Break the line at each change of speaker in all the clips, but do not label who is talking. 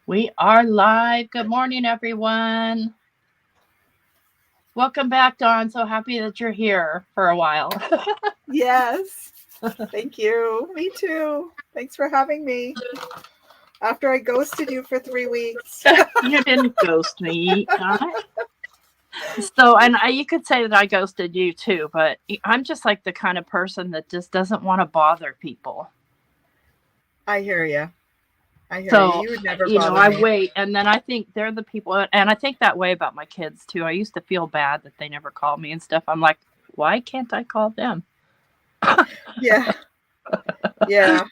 We are live. Good morning, everyone. Welcome back, Dawn. So happy that you're here for a while.
Yes. Thank you. Me too. Thanks for having me. After I ghosted you for 3 weeks.
You didn't ghost me. So, and you could say that I ghosted you too, but I'm just like the kind of person that just doesn't want to bother people.
I hear you. I hear you.
So,
You would never
I
bother me.
wait, and then I think they're the people, and I think that way about my kids too. I used to feel bad that they never called me and stuff. I'm like, why can't I call them?
Yeah. Yeah.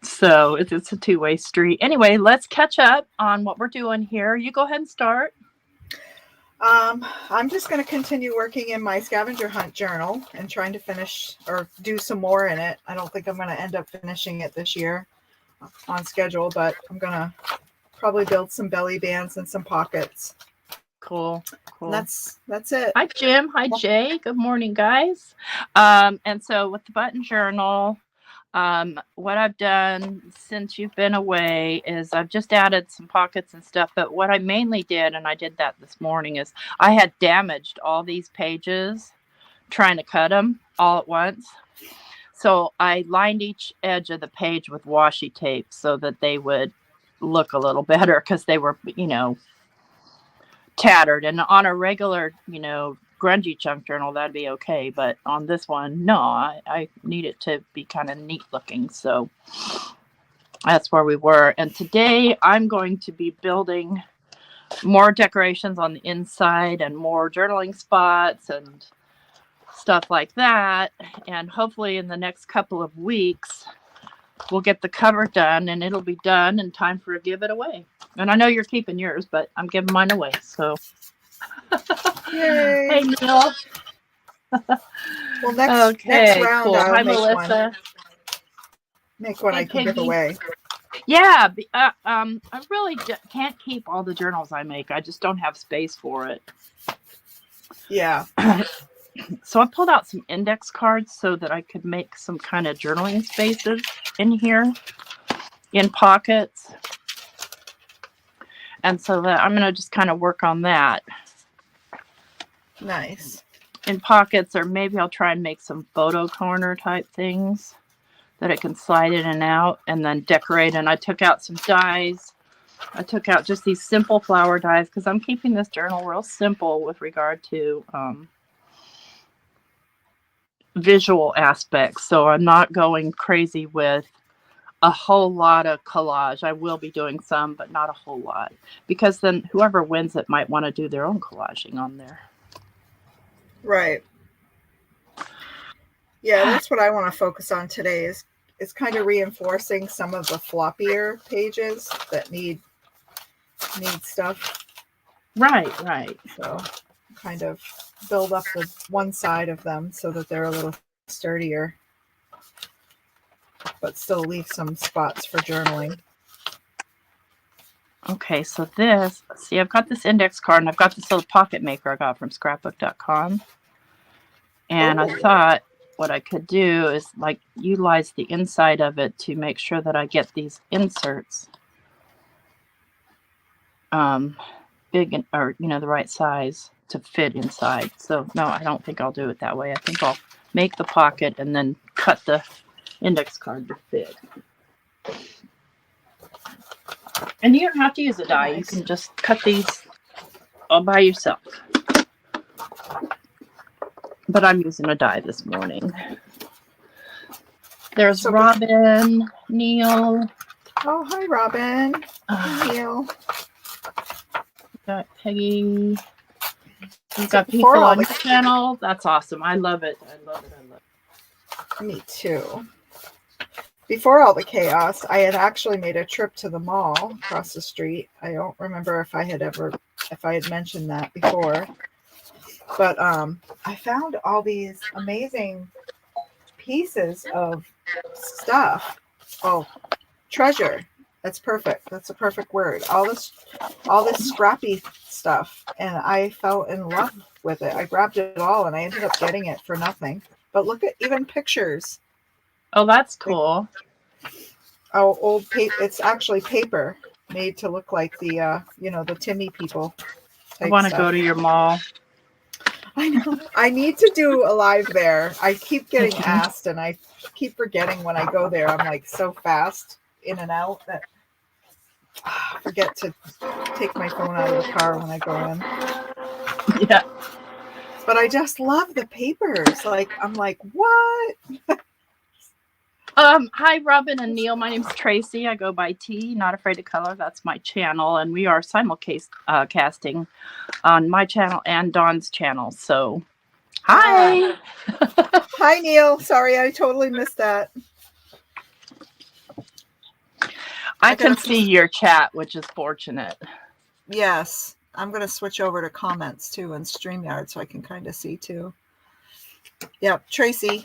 So it's a two-way street. Anyway, let's catch up on what we're doing here. You go ahead and start.
I'm just going to continue working in my scavenger hunt journal and trying to finish or do some more in it. I don't think I'm going to end up finishing it this year on schedule, but I'm going to probably build some belly bands and some pockets.
Cool.
And that's it.
Hi, Jim. Hi, Jay. Good morning, guys. And so with the button journal, what I've done since you've been away is I've just added some pockets and stuff. But what I mainly did, and I did that this morning, is I had damaged all these pages trying to cut them all at once. So I lined each edge of the page with washi tape so that they would look a little better because they were, tattered. And on a regular, grungy junk journal, that'd be okay. But on this one, no, I need it to be kind of neat looking. So that's where we were. And today I'm going to be building more decorations on the inside and more journaling spots and stuff like that. And hopefully in the next couple of weeks, we'll get the cover done and it'll be done in time for a give it away. And I know you're keeping yours, but I'm giving mine away. So,
Yay.
Hey, Neil.
Well, next round
cool.
I'll
Hi,
make
Melissa.
Make one
Hey,
I can
Piggy.
give away.
Yeah, I really can't keep all the journals I make. I just don't have space for it.
Yeah.
So I pulled out some index cards so that I could make some kind of journaling spaces in here, in pockets. And so that I'm going to just kind of work on that.
Nice.
In pockets, or maybe I'll try and make some photo corner type things that I can slide in and out and then decorate. And I took out some dies. I took out just these simple flower dies because I'm keeping this journal real simple with regard to visual aspects. So I'm not going crazy with a whole lot of collage. I will be doing some, but not a whole lot. Because then whoever wins it might want to do their own collaging on there.
Right. Yeah, that's what I want to focus on today is kind of reinforcing some of the floppier pages that need stuff.
Right.
So kind of build up the one side of them so that they're a little sturdier, but still leave some spots for journaling.
Okay, so I've got this index card and I've got this little pocket maker I got from scrapbook.com. And I thought what I could do is like utilize the inside of it to make sure that I get these inserts big or the right size to fit inside. So no, I don't think I'll do it that way. I think I'll make the pocket and then cut the index card to fit. And you don't have to use a die. Nice. You can just cut these all by yourself. But I'm using a die this morning. There's Robin, Neil.
Oh, hi, Robin. Neil.
Got Peggy. We've got people on the channel. That's awesome. I love it.
Me too. Before all the chaos, I had actually made a trip to the mall across the street. I don't remember if I had mentioned that before. But I found all these amazing pieces of stuff. Oh, treasure. That's perfect. That's a perfect word. All this scrappy stuff. And I fell in love with it. I grabbed it all and I ended up getting it for nothing. But look at even pictures.
Oh, that's cool.
Oh, old paper. It's actually paper. made to look like the the Timmy people
I
type
want to
stuff.
go to your mall.
I know. I need to do a live there. I keep getting asked, and I keep forgetting when I go there. I'm like so fast in and out that I forget to take my phone out of the car when I go in.
Yeah.
But I just love the papers. Like, I'm like, what?
Hi, Robin and Neil. My name's Tracy. I go by T, Not Afraid of Color. That's my channel, and we are simulcast casting on my channel and Dawn's channel. So, hi.
Hi, Neil. Sorry, I totally missed that.
I can see your chat, which is fortunate.
Yes. I'm going to switch over to comments, too, and StreamYard so I can kind of see, too. Yep, Tracy.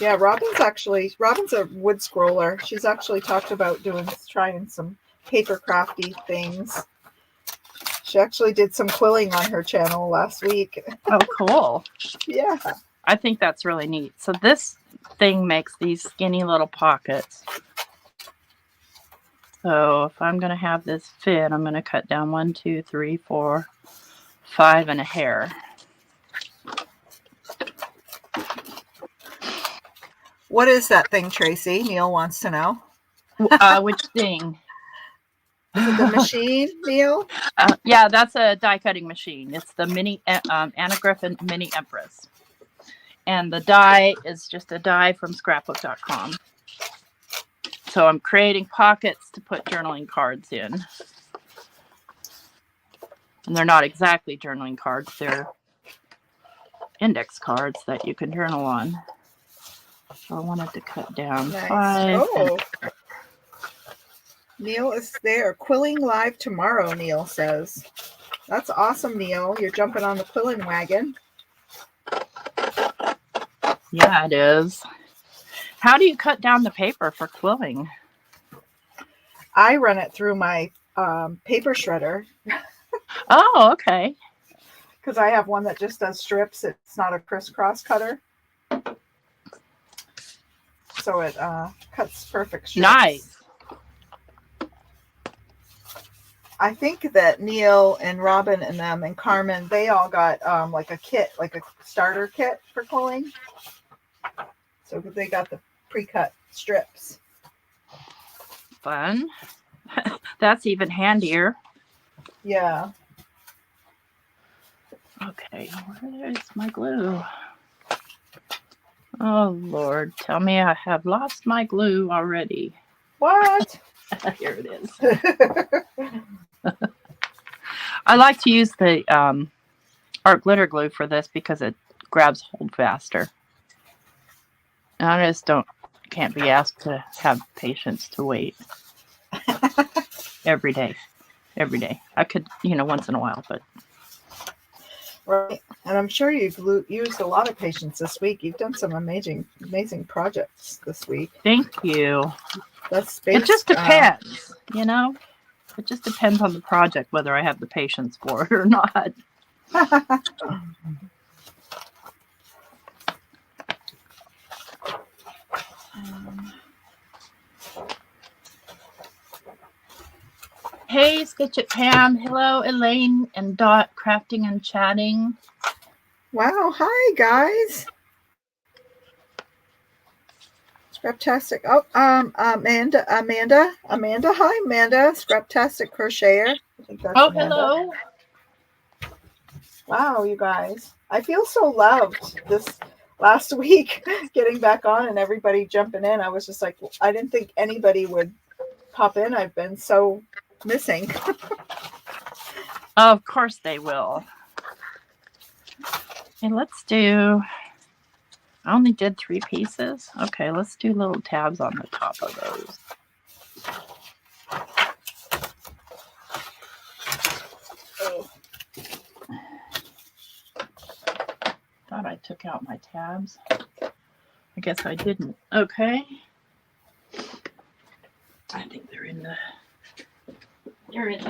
Yeah, Robin's a wood scroller. She's actually talked about trying some paper crafty things. She actually did some quilling on her channel last week.
Oh, cool.
Yeah.
I think that's really neat. So this thing makes these skinny little pockets. So if I'm going to have this fit, I'm going to cut down 1, 2, 3, 4, 5 and a hair.
What is that thing, Tracy? Neil wants to know.
Which thing?
Is it the machine, Neil?
Yeah, that's a die cutting machine. It's the mini Anna Griffin Mini Empress. And the die is just a die from scrapbook.com. So I'm creating pockets to put journaling cards in. And they're not exactly journaling cards. They're index cards that you can journal on. So I wanted to cut down 5.
Oh. Neil is there. Quilling live tomorrow, Neil says. That's awesome, Neil. You're jumping on the quilling wagon.
Yeah, it is. How do you cut down the paper for quilling?
I run it through my paper shredder.
Oh, okay.
Because I have one that just does strips. It's not a crisscross cutter. So it cuts perfect strips.
Nice.
I think that Neil and Robin and them and Carmen, they all got like a kit, like a starter kit for quilling. So they got the pre-cut strips.
Fun. That's even handier.
Yeah.
Okay, where's my glue? Oh, Lord. Tell me I have lost my glue already.
What?
Here it is. I like to use the art glitter glue for this because it grabs hold faster. And I just can't be asked to have patience to wait. Every day. I could, once in a while, but.
Right. And I'm sure you've used a lot of patience this week. You've done some amazing projects this week.
Thank you.
It
just depends, It just depends on the project, whether I have the patience for it or not. Hey, Sketch It Pam. Hello, Elaine and Dot, crafting and chatting.
Wow. Hi, guys. Scraptastic. Oh, Amanda. Hi, Amanda. Scraptastic crocheter. I think that's Amanda.
Hello.
Wow, you guys. I feel so loved this last week, getting back on and everybody jumping in. I was just like, I didn't think anybody would pop in. I've been so missing.
Of course they will. And let's do, I only did 3 pieces. Okay, let's do little tabs on the top of those. Oh. Thought I took out my tabs. I guess I didn't. Okay. I think they're in the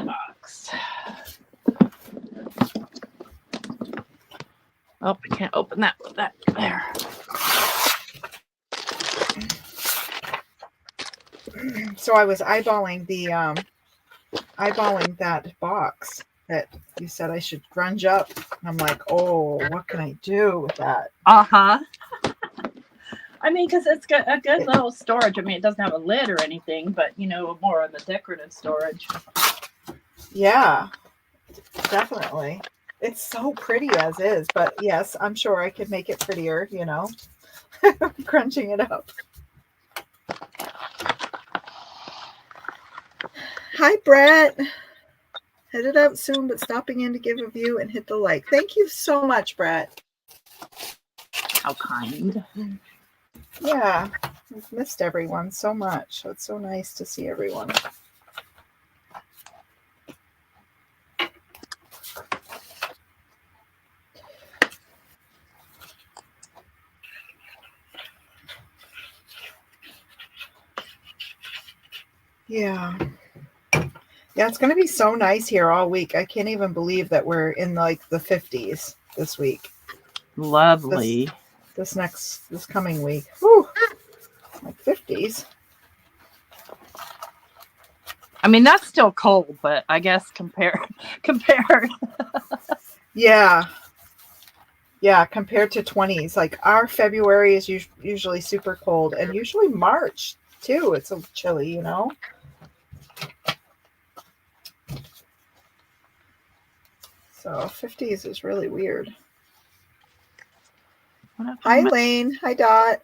box. Oh, I can't open that with that. There.
So I was eyeballing that box that you said I should grunge up. And I'm like, oh, what can I do with that?
Uh-huh. I mean, because it's got a good little storage. I mean, it doesn't have a lid or anything, but, more on the decorative storage.
Yeah, definitely. It's so pretty as is, but yes, I'm sure I could make it prettier, crunching it up. Hi, Brett. Headed out soon, but stopping in to give a view and hit the like. Thank you so much, Brett.
How kind.
Yeah, I've missed everyone so much. It's so nice to see everyone. Yeah. Yeah, it's going to be so nice here all week. I can't even believe that we're in like the 50s this week.
Lovely.
This coming week. Whew. Like 50s.
I mean, that's still cold, but I guess compared.
Yeah. Yeah, compared to 20s. Like our February is usually super cold, and usually March too. It's a chilly, So 50s is really weird. Hi, Elaine. Hi, Dot.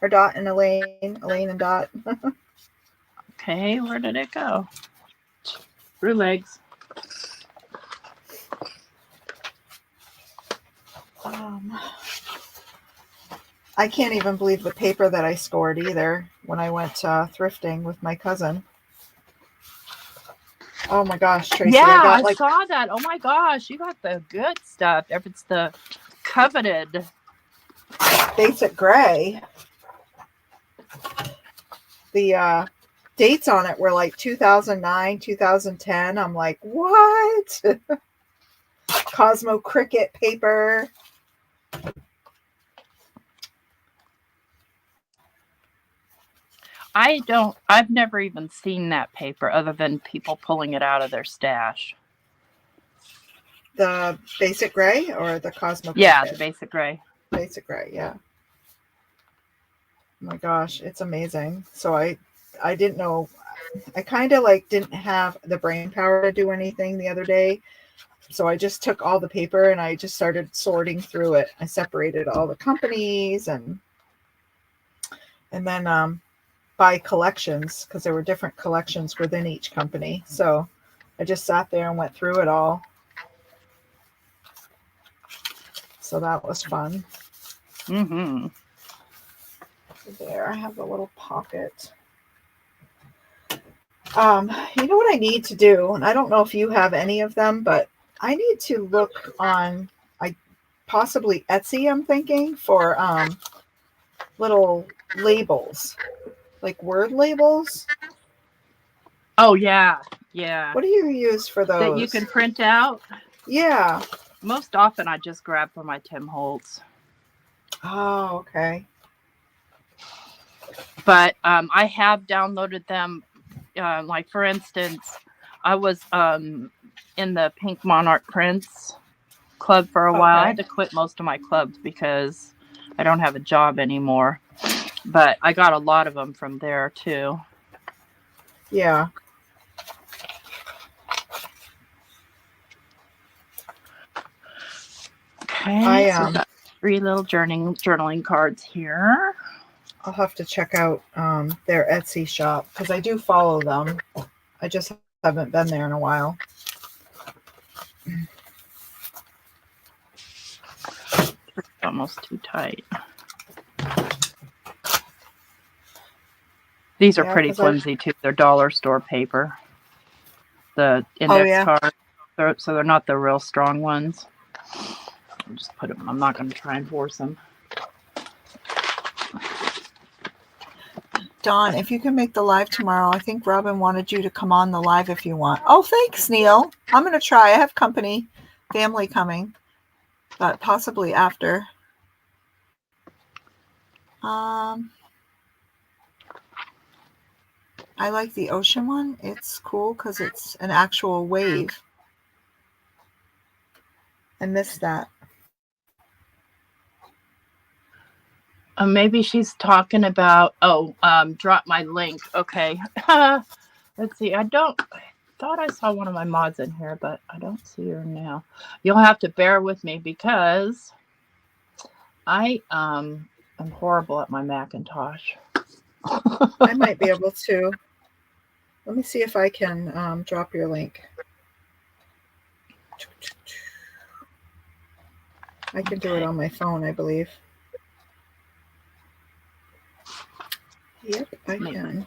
Or Dot and Elaine. Elaine and Dot.
Okay, where did it go? Through legs.
I can't even believe the paper that I scored either when I went thrifting with my cousin. Oh my gosh, Tracy.
Yeah, I saw that. Oh my gosh, you got the good stuff. If it's the coveted
basic gray. The dates on it were like 2009, 2010. I'm like, what? Cosmo Cricket paper.
I've never even seen that paper other than people pulling it out of their stash.
The basic gray or the Cosmo Cricket?
Yeah, the basic gray.
Basic gray, yeah. Oh my gosh, it's amazing. So I didn't know. I kind of didn't have the brain power to do anything the other day. So I just took all the paper and I just started sorting through it. I separated all the companies and then by collections, because there were different collections within each company. So I just sat there and went through it all. So that was fun.
Mm-hmm.
There, I have a little pocket. You know what I need to do, and I don't know if you have any of them, but I need to look on, possibly Etsy, I'm thinking, for little labels, like word labels.
Oh, yeah. Yeah.
What do you use for those?
That you can print out?
Yeah.
Most often I just grab from my Tim Holtz.
Oh, okay.
But I have downloaded them. Like, for instance, I was in the Pink Monarch Prince club for a while. I had to quit most of my clubs because I don't have a job anymore. But I got a lot of them from there, too.
Yeah.
Okay, so got 3 little journaling cards here.
I'll have to check out their Etsy shop because I do follow them. I just haven't been there in a while.
It's almost too tight. These are pretty flimsy too. They're dollar store paper. The index cards, so they're not the real strong ones. I'll just put them. I'm not going to try and force them.
Dawn, if you can make the live tomorrow, I think Robin wanted you to come on the live if you want. Oh, thanks, Neil. I'm going to try. I have company, family coming, but possibly after. I I like the ocean one. It's cool because it's an actual wave. I missed that.
Maybe she's talking about, drop my link. Okay. Let's see. I thought I saw one of my mods in here, but I don't see her now. You'll have to bear with me because I am horrible at my Macintosh.
I might be able to. Let me see if I can drop your link. I can do it on my phone, I believe. Yep, I can.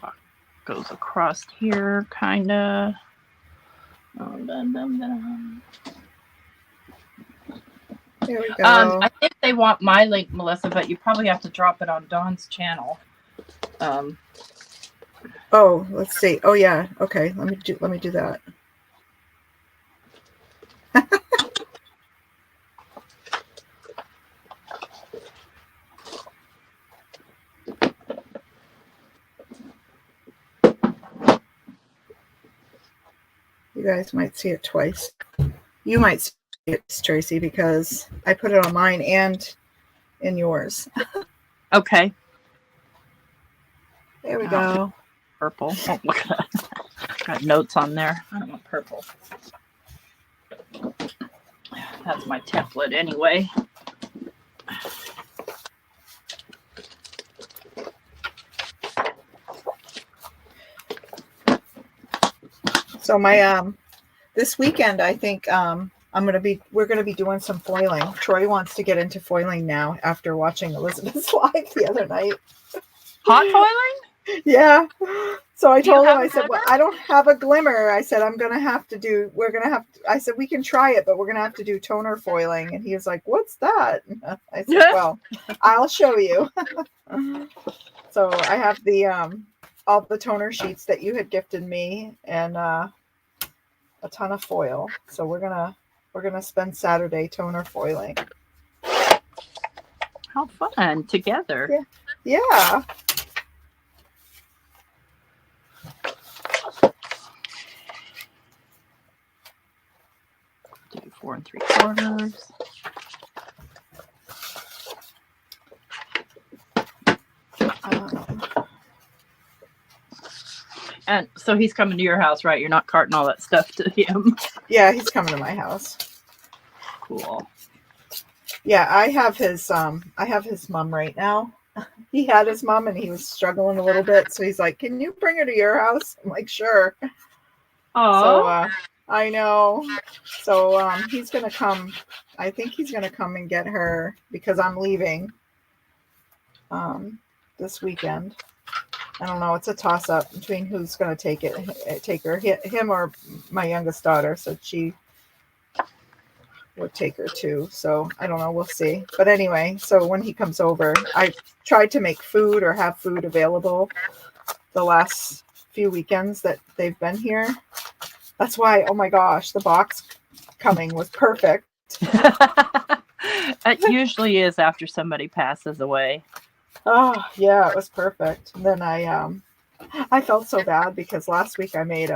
Goes across here, kind of.
There we go.
I think they want my link, Melissa, but you probably have to drop it on Dawn's channel.
Oh, let's see. Oh yeah. Okay. Let me do that. You guys might see it twice. You might see it, Tracy, because I put it on mine and in yours.
Okay.
There we go.
Purple. Oh, look at that. Got notes on there. I don't want purple. That's my template anyway.
So my this weekend I think we're gonna be doing some foiling. Troy wants to get into foiling now after watching Elizabeth's live the other night.
Hot foiling?
Yeah. So I told him, I said, well, I don't have a glimmer. I said, I said, we can try it, but we're going to have to do toner foiling. And he was like, what's that? I said, well, I'll show you. So I have all the toner sheets that you had gifted me and a ton of foil. So we're going to spend Saturday toner foiling.
How fun together.
Yeah.
4 3/4. And so he's coming to your house, right? You're not carting all that stuff to him.
Yeah, he's coming to my house.
Cool.
Yeah, I have his mom right now. He had his mom and he was struggling a little bit, so he's like, "Can you bring her to your house?" I'm like, "Sure."
Oh.
So I know. So he's gonna come. I think he's gonna come and get her because I'm leaving this weekend. I don't know. It's a toss up between who's gonna take her, him or my youngest daughter. So she would take her too. So I don't know. We'll see. But anyway, so when he comes over, I tried to make food or have food available the last few weekends that they've been here. That's why, oh my gosh, the box coming was perfect.
It usually is after somebody passes away.
Oh yeah, it was perfect. And then I felt so bad because last week I made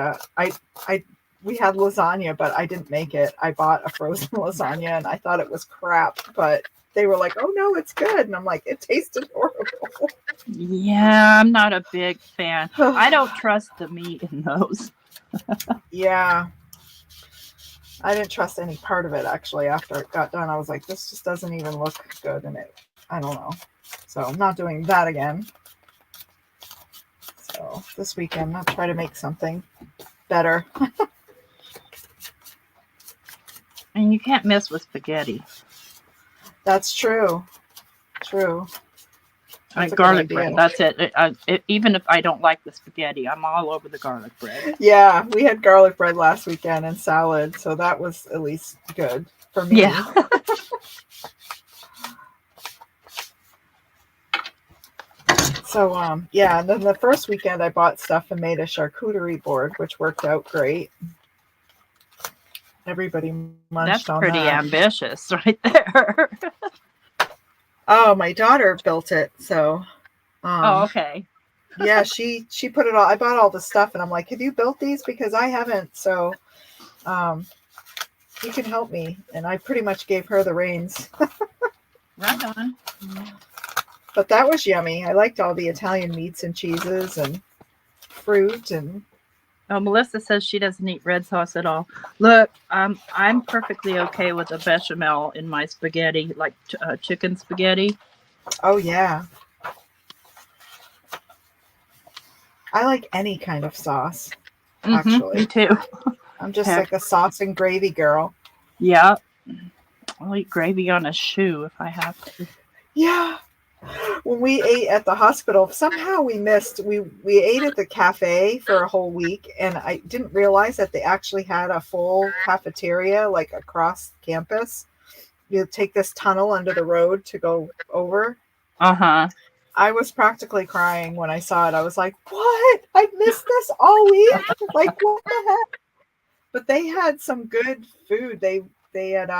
we had lasagna, but I didn't make it. I bought a frozen lasagna and I thought it was crap, but they were like, "Oh no, it's good." And I'm like, "It tasted horrible."
Yeah, I'm not a big fan. I don't trust the meat in those.
Yeah. I didn't trust any part of it actually. After it got done, I was like, this just doesn't even look good. And I don't know. So I'm not doing that again. So this weekend, I'll try to make something better.
And you can't mess with spaghetti.
That's true. True.
Like garlic bread. That's it. Even if I don't like the spaghetti, I'm all over the garlic bread.
Yeah, we had garlic bread last weekend and salad, so that was at least good for me.
Yeah.
So yeah, and then the first weekend I bought stuff and made a charcuterie board, which worked out great. Everybody munched on that.
That's pretty ambitious right there.
Oh, my daughter built it, so.
Oh, okay.
Yeah, she put it all. I bought all the stuff, and I'm like, have you built these? Because I haven't. So, um, you can help me. And I pretty much gave her the reins.
Right on.
But that was yummy. I liked all the Italian meats and cheeses and fruit and
Oh, Melissa says she doesn't eat red sauce at all. Look, I'm perfectly okay with a bechamel in my spaghetti, like chicken spaghetti.
oh yeah. I like any kind of sauce,
Me
actually.
too.
I'm just
Heck,
like a sauce and gravy girl.
yeah. I'll eat gravy on a shoe if I have to.
Yeah. When we ate at the hospital, somehow we missed we ate at the cafe for a whole week, and I didn't realize that they actually had a full cafeteria like across campus. You take this tunnel under the road to go over.
Uh-huh.
I was practically crying when I saw it. I was like, "What? I missed this all week? Like what the heck?" But they had some good food. They had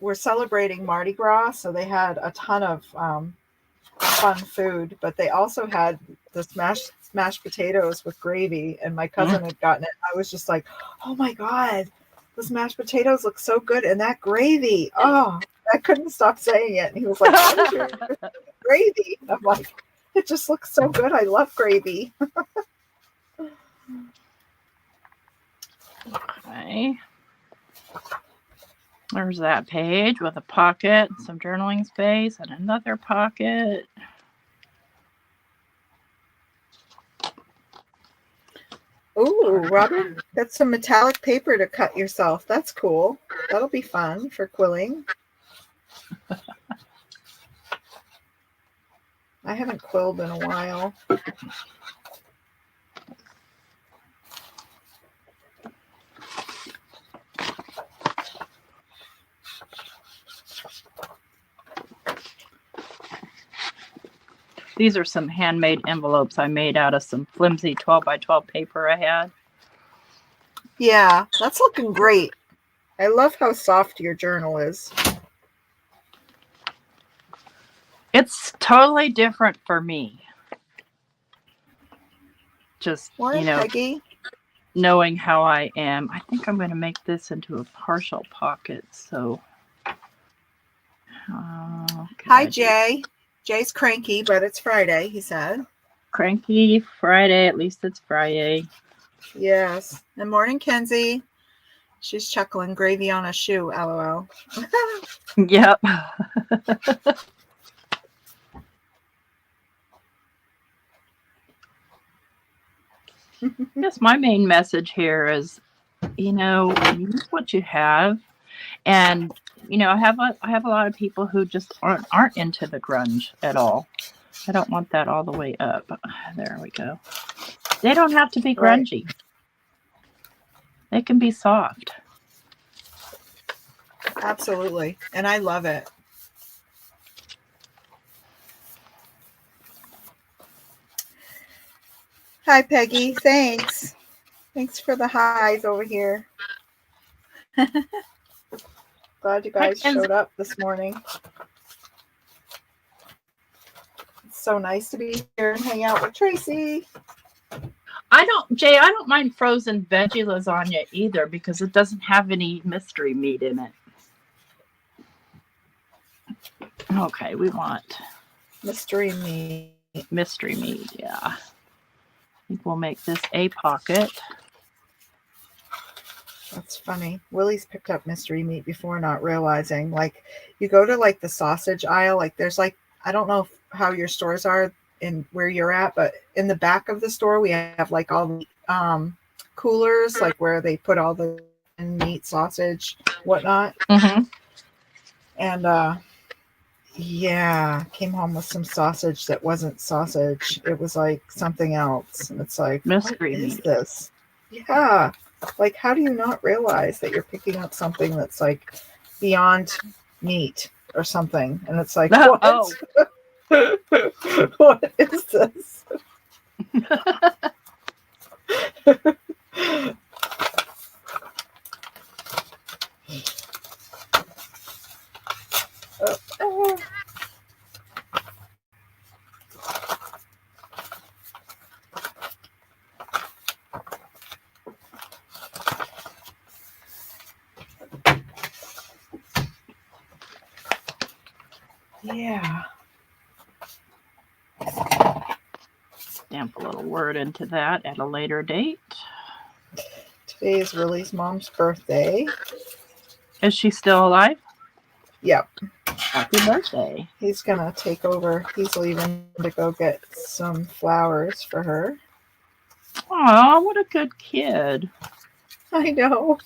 were celebrating Mardi Gras, so they had a ton of fun food. But they also had the smashed potatoes with gravy, and my
Mm.
cousin had gotten it. I was just like, "Oh my god, those mashed potatoes look so good, and that gravy! Oh, I couldn't stop saying it." And he was like, "What is your gravy?" I'm like, "It just looks so good. I love gravy."
Okay. There's that page with a pocket, some journaling space, and another pocket.
Ooh, Robin, got some metallic paper to cut yourself. That's cool. That'll be fun for quilling. I haven't quilled in a while.
These are some handmade envelopes I made out of some flimsy 12 by 12 paper I had.
Yeah, that's looking great. I love how soft your journal is.
It's totally different for me. Just,
Morning, Peggy.
knowing how I am. I think I'm going to make this into a partial pocket. So,
Hi, Jay. Jay's cranky, but it's Friday, he said.
Cranky Friday. At least it's Friday.
Yes. And morning, Kenzie. She's chuckling. Gravy on a shoe, LOL.
Yep. Yes, my main message here is, use what you have, and I have a lot of people who just aren't into the grunge at all. I don't want that all the way up. There we go. They don't have to be grungy. Right. They can be soft.
Absolutely. And I love it. Hi, Peggy. Thanks. Thanks for the highs over here. Glad you guys showed up this morning. It's so nice to be here and hang out with Tracy.
I don't mind frozen veggie lasagna either because it doesn't have any mystery meat in it. Okay, we want
mystery meat.
Mystery meat, yeah. I think we'll make this a pocket.
That's funny. Willie's picked up mystery meat before, not realizing. Like, you go to like the sausage aisle, like there's like, I don't know how your stores are in where you're at, but in the back of the store we have like all the coolers, like where they put all the meat, sausage, whatnot.
Mm-hmm.
And yeah, came home with some sausage that wasn't sausage. It was like something else, and it's like, mystery what is meat. This? Yeah, like how do you not realize that you're picking up something that's like beyond meat or something? And it's like, what? Oh. What is this? Yeah.
Stamp a little word into that at a later date.
Today is Lily's mom's birthday.
Is she still alive?
Yep.
Happy birthday.
He's going to take over. He's leaving to go get some flowers for her.
Aw, what a good kid.
I know.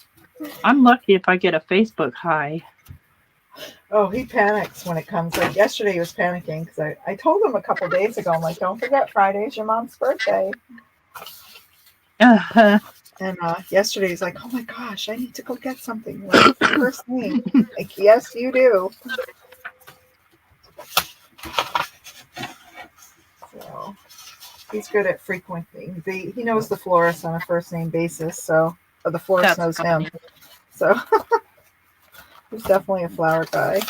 I'm lucky if I get a Facebook hi.
Oh, he panics when it comes. Like yesterday, he was panicking because I told him a couple days ago, I'm like, don't forget Friday's your mom's birthday.
Uh-huh.
And yesterday, he's like, oh my gosh, I need to go get something. Like, first thing. Like, yes, you do. So he's good at frequenting. He knows the florist on a first name basis, so the florist knows him. So he's definitely a flower guy.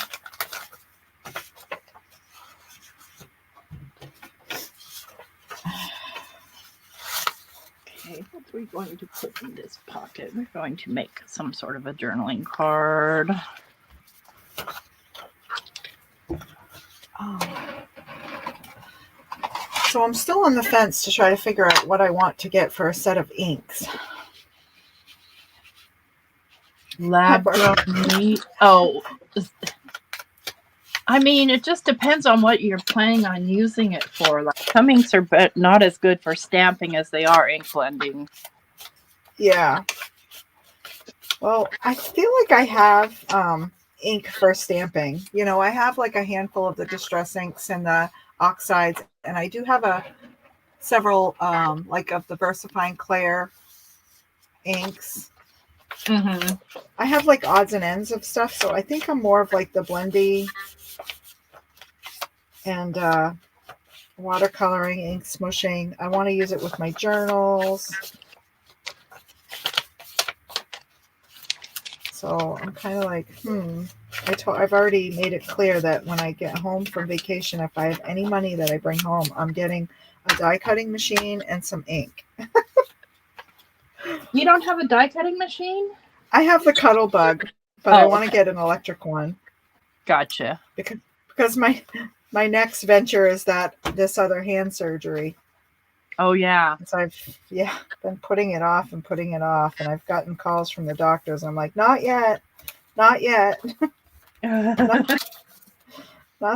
Okay, what are we going to put in this pocket? We're going to make some sort of a journaling card.
So I'm still on the fence to try to figure out what I want to get for a set of inks.
Lab meat. Oh, I mean, it just depends on what you're planning on using it for. Like some inks are not as good for stamping as they are ink blending.
Yeah. Well, I feel like I have ink for stamping. You know, I have like a handful of the distress inks and the oxides, and I do have several like of the VersaFine Claire inks.
Mm-hmm.
I have like odds and ends of stuff, so I think I'm more of like the blendy and watercoloring, ink smushing. I want to use it with my journals. So I'm kind of like, I've already made it clear that when I get home from vacation, if I have any money that I bring home, I'm getting a die cutting machine and some ink.
You don't have a die cutting machine?
I have the Cuttlebug, but I want to get an electric one.
Gotcha.
Because my next venture is this other hand surgery.
Oh yeah.
So I've been putting it off, and I've gotten calls from the doctors. I'm like, not yet, not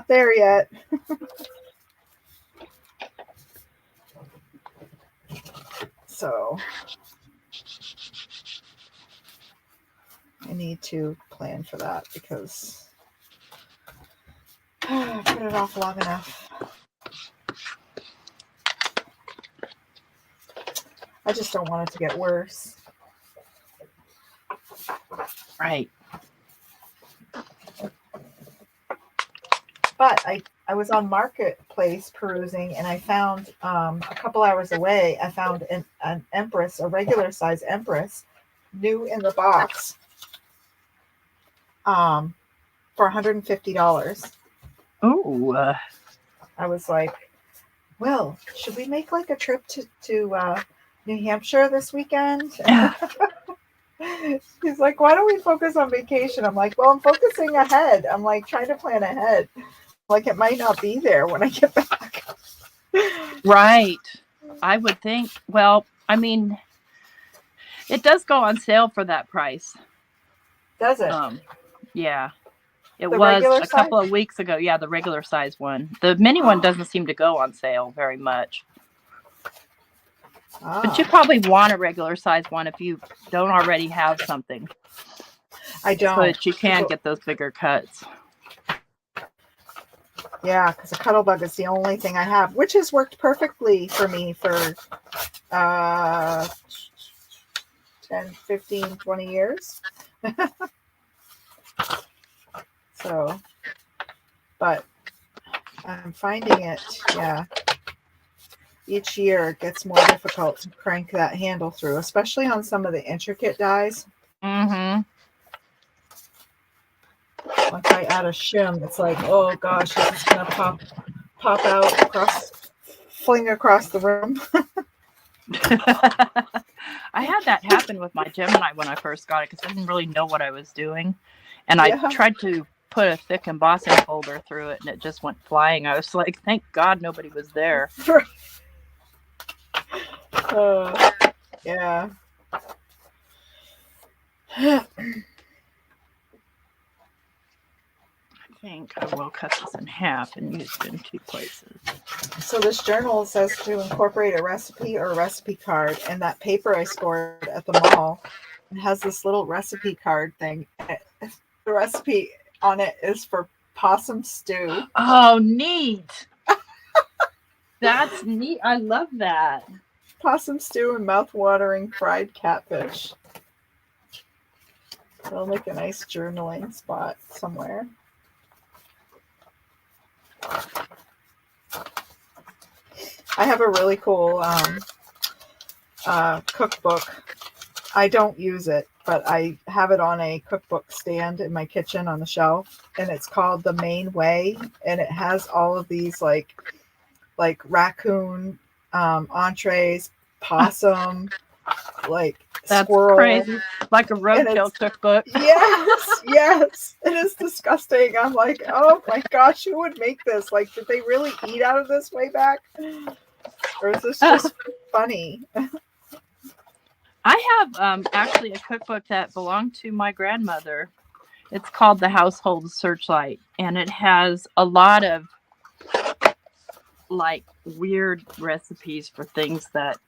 there yet. So I need to plan for that because I put it off long enough. I just don't want it to get worse.
Right.
But I was on Marketplace perusing, and I found a couple hours away, I found an Empress, a regular size Empress, new in the box, for $150.
Oh.
I was like, well, should we make like a trip to New Hampshire this weekend? He's like, why don't we focus on vacation? I'm like, well, I'm focusing ahead. I'm like trying to plan ahead. Like it might not be there when I get back.
Right. I would think. Well, I mean, it does go on sale for that price.
Does it?
Yeah. It
The
was
regular
a couple of weeks ago. Yeah, the regular size one. The mini one doesn't seem to go on sale very much. But you probably want a regular size one if you don't already have something.
I don't.
So that you can get those bigger cuts.
Yeah, because a Cuttlebug is the only thing I have, which has worked perfectly for me for 10, 15, 20 years. So, but I'm finding it, each year it gets more difficult to crank that handle through, especially on some of the intricate dies.
Mm-hmm.
Once I add a shim, it's like, oh gosh, it's just gonna pop out fling across the room.
I had that happen with my Gemini when I first got it because I didn't really know what I was doing, and I tried to put a thick embossing folder through it and it just went flying. I was like, thank God nobody was there.
Yeah.
I think I will cut this in half and use it in 2 places.
So this journal says to incorporate a recipe or a recipe card, and that paper I scored at the mall, it has this little recipe card thing. The recipe on it is for possum stew.
Oh, neat. That's neat. I love that.
Possum stew and mouth-watering fried catfish. It'll make a nice journaling spot somewhere. I have a really cool cookbook. I don't use it, but I have it on a cookbook stand in my kitchen on the shelf, and it's called The Main Way, and it has all of these like raccoon entrees, possum, like
That's
squirrel.
crazy. Like a roadkill cookbook.
Yes. It is disgusting. I'm like, oh my gosh, who would make this? Like, did they really eat out of this way back? Or is this just funny?
I have actually a cookbook that belonged to my grandmother. It's called The Household Searchlight, and it has a lot of like weird recipes for things that,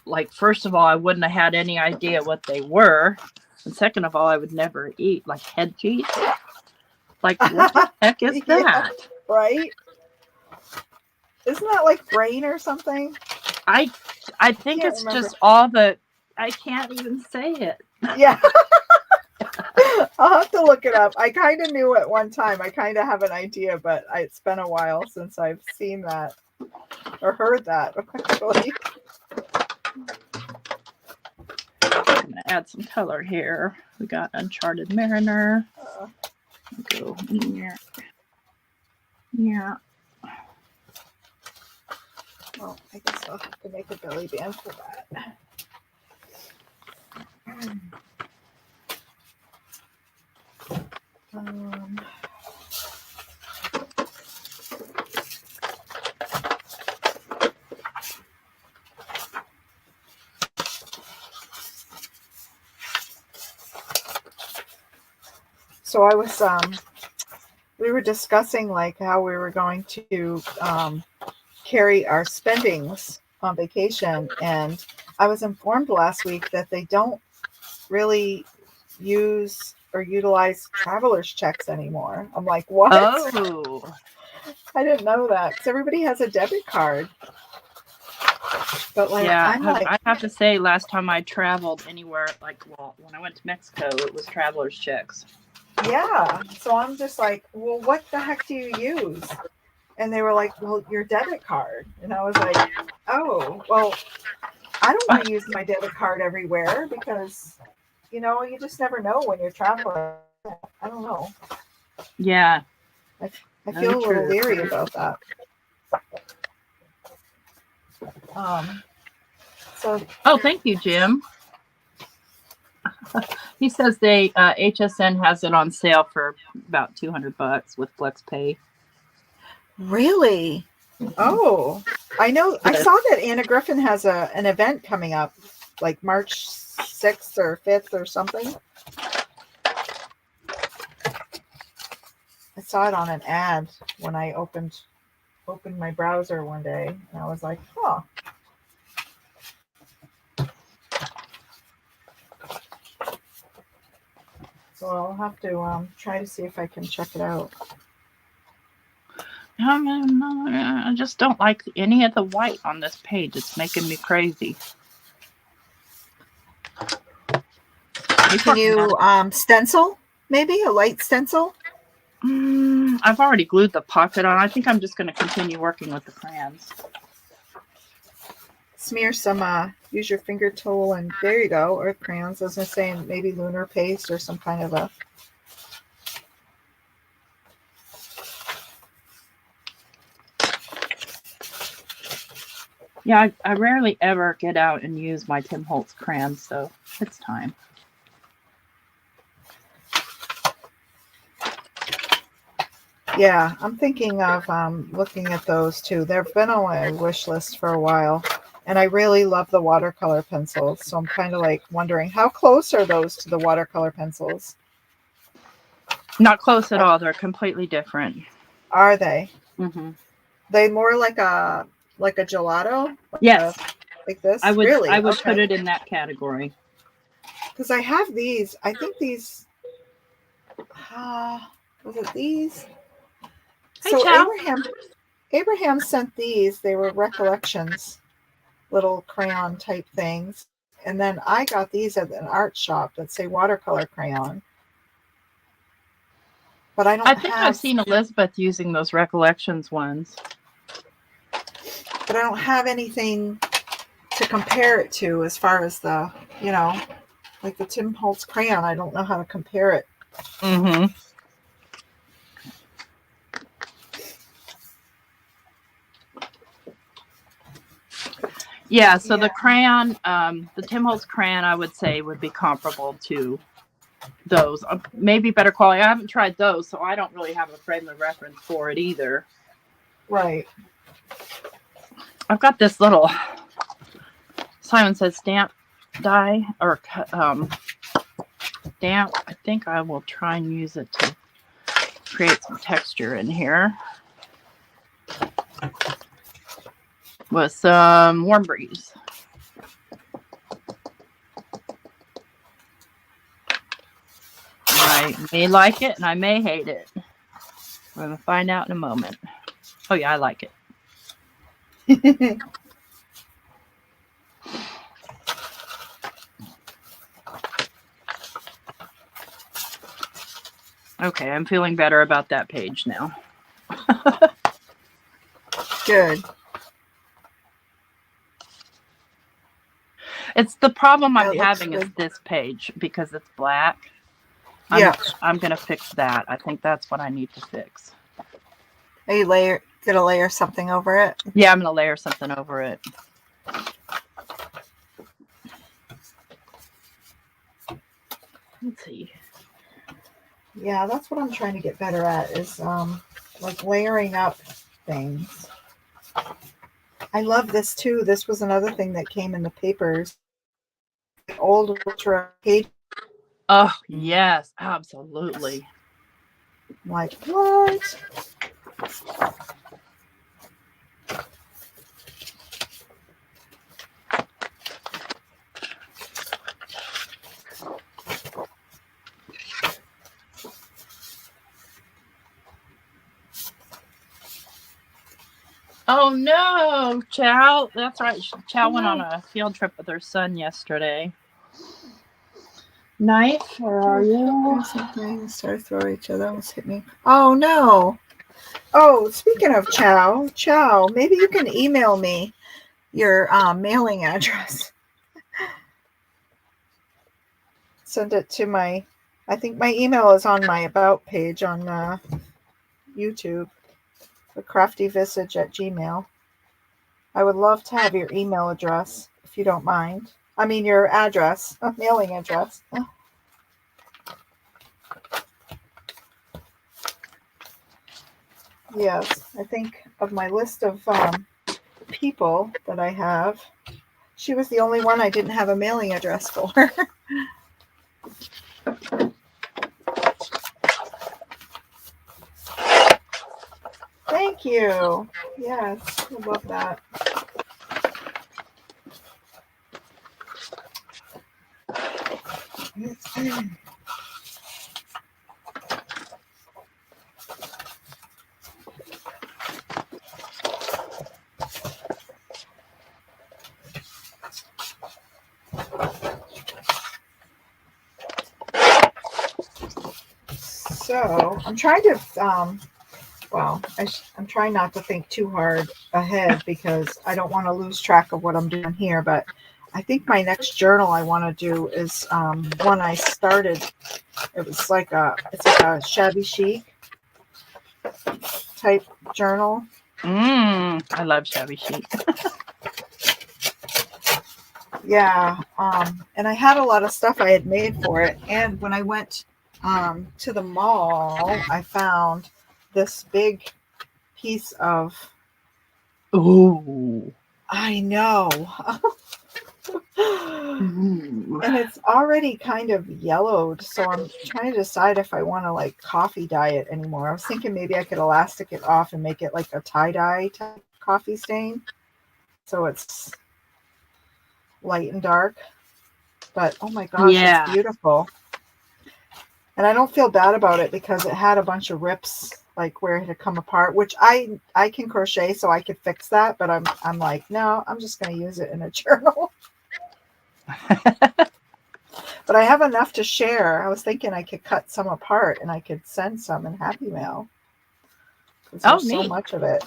like, first of all, I wouldn't have had any idea what they were, and second of all, I would never eat, like head cheese. Like, what the heck is that?
Right? Isn't that like brain or something?
I think it's
remember.
just all the. I can't even say it.
Yeah. I'll have to look it up. I kind of knew at one time. I kind of have an idea, but it's been a while since I've seen that or heard that, actually.
I'm going to add some color here. We got Uncharted Mariner. Go here. Yeah.
Well, I guess I'll have to make a belly band for that. So I was, we were discussing like how we were going to carry our spendings on vacation, and I was informed last week that they don't really use or utilize traveler's checks anymore. I'm like, what?
Oh.
I didn't know that, because everybody has a debit card. But like,
yeah,
like,
I have to say, last time I traveled anywhere, like, well, when I went to Mexico, it was traveler's checks.
Yeah. So I'm just like, well, what the heck do you use? And they were like, well, your debit card. And I was like, oh, well, I don't want to use my debit card everywhere because, you know, you just never know when you're traveling. I don't know.
Yeah.
I feel a little leery about that. Oh,
thank you, Jim. He says they HSN has it on sale for about $200 with FlexPay.
Really? Oh, I know. I saw that Anna Griffin has an event coming up, like March 6th or 5th or something. I saw it on an ad when I opened my browser one day, and I was like, huh. So I'll have to try to see if I can check it out.
I just don't like any of the white on this page. It's making me crazy.
Can you stencil? Maybe a light stencil?
I've already glued the pocket on. I think I'm just going to continue working with the crayons.
Smear some, use your finger tool, and there you go, or crayons. I was going to say maybe lunar paste or some kind of a...
Yeah, I rarely ever get out and use my Tim Holtz crayons, so it's time.
Yeah, I'm thinking of looking at those too. They've been on my wish list for a while, and I really love the watercolor pencils. So I'm kind of like wondering how close are those to the watercolor pencils?
Not close at all. They're completely different.
Are they?
Hmm.
They more like a gelato,
Yes,
like this.
I would. I
Really?
would put
Okay.
it in that category.
Because I have these. I think these. Uh, was it these?
Hey,
So
Chow.
Abraham sent these. They were recollections, little crayon type things. And then I got these at an art shop that say watercolor crayon. But I
I
don't
think I've
have
seen Elizabeth using those recollections ones.
but I don't have anything to compare it to as far as the, you know, like the Tim Holtz crayon. I don't know how to compare it.
Mm-hmm. Yeah, so
Yeah.
the crayon, the Tim Holtz crayon, I would say would be comparable to those. Maybe better quality. I haven't tried those, so I don't really have a frame of reference for it either.
Right.
I've got this little, Simon says stamp die, or stamp. I think I will try and use it to create some texture in here with some Warm Breeze. I may like it and I may hate it. We're going to find out in a moment. Oh, yeah, I like it. Okay, I'm feeling better about that page now.
Good.
It's the problem I'm
That looks
having
good.
is this page because it's black.
Yeah.
I'm going to fix that. I think that's what I need to fix.
Are you gonna layer something over it?
Yeah, I'm going to layer something over it. Let's see.
Yeah, that's what I'm trying to get better at is like layering up things. I love this too. This was another thing that came in the papers. Old ultra page.
Oh, yes, absolutely.
I'm like, what?
Oh, no, Chow. That's right. Chow went on
No.
a field trip with her son yesterday. Knife, where are you?
Something started throwing each other. Almost hit me. Oh no. Oh, speaking of Chow, maybe you can email me your mailing address. Send it to I think my email is on my about page on YouTube, thecraftyvisage@gmail. I would love to have your email address if you don't mind. I mean your address, mailing address. Yes, I think of my list of people that I have, she was the only one I didn't have a mailing address for. Thank you. Yes, I love that. So I'm trying to, I'm trying not to think too hard ahead because I don't want to lose track of what I'm doing here. But I think my next journal I want to do is one I started. It's like a shabby chic type journal.
I love shabby chic.
Yeah, and I had a lot of stuff I had made for it. And when I went to the mall, I found this big piece of,
Ooh.
I know.
Ooh.
And it's already kind of yellowed, so I'm trying to decide if I want to like coffee dye it anymore. I was thinking maybe I could elastic it off and make it like a tie-dye type coffee stain, so it's light and dark. But oh my gosh,
Yeah.
it's beautiful. And I don't feel bad about it because it had a bunch of rips like where it had come apart, which I can crochet, so I could fix that, but I'm like, no, I'm just going to use it in a journal. But I have enough to share. I was thinking I could cut some apart and I could send some in Happy Mail. There's so
Neat.
much of it.